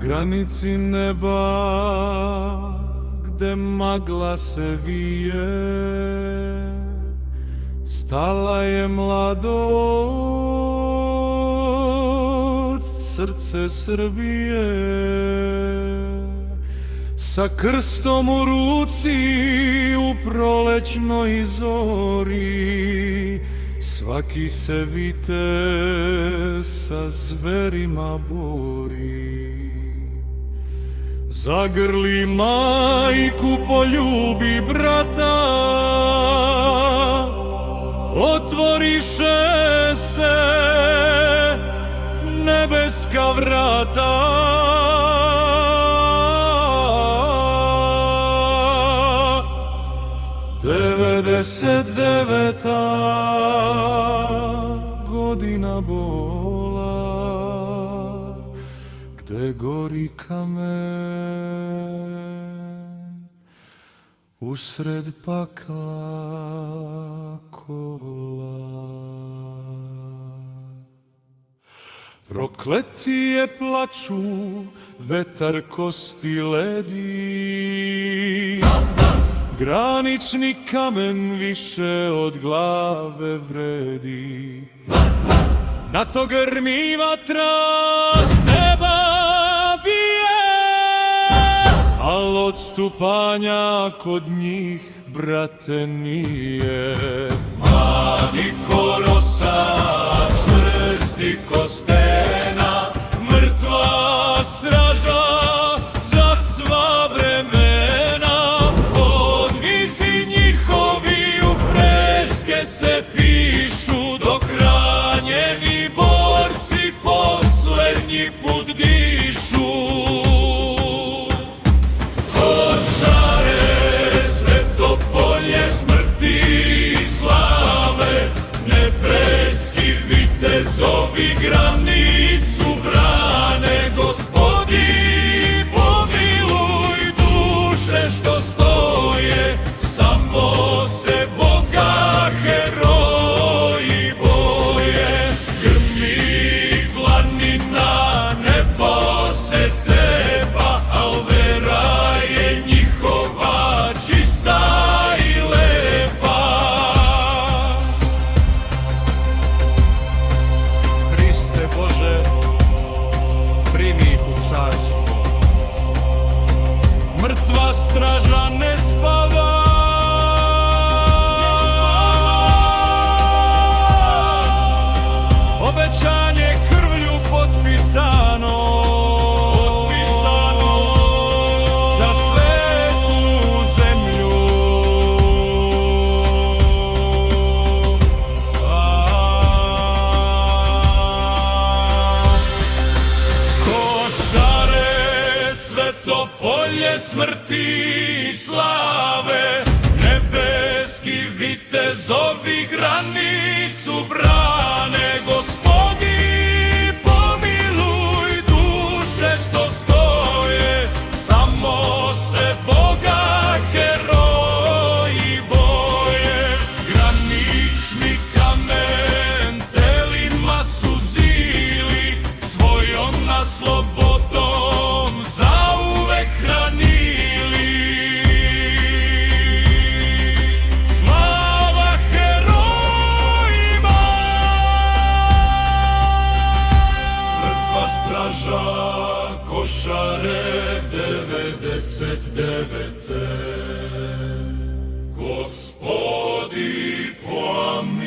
granici neba gde magla se vije, stala je mladost, srce Srbije. Sa krstom u ruci u prolećnoj zori, svaki se vitez sa zverima bori. Zagrli majku, poljubi brata, otvoriše se nebeska vrata. 99. godina bola, gde gori kamen usred pakla kola. Prokletije plaču, vetar kosti ledi, granični kamen više od glave vredi. Na to grmi vatra, s neba bije, al odstupanja kod njih, brate, nije. Mladi ko nosač, čvrsti ko stena, mrtva straža za sva vremena. Podvisi njihovi u freske se pišu, dok ranjeni borci poslednji put dišu. Košare, Svetopolje, smrti i slave, nebeski vitezovi granicu brane. Gospodi, pomiluj duše što stoje, samo se Boga heroji boje. Grmi planina, nebo se cepa, al vera je njihova čista i lepa. Hriste Bože, primi ih u carstvo. Mrtva straža ne spava, obećanje krvlju potpisano, za svetu zemlju. Košare, Svetopolje, smrti i slave, nebeski vitezovi granicu brane. Gospodi, pomiluj duše što stoje, samo se Boga heroji boje. Granični kamen telima su zili, svojom nas slobodom zauvek hranili. Slava herojima! Mrtva straža, Košare, 99. Gospodi, pomiluj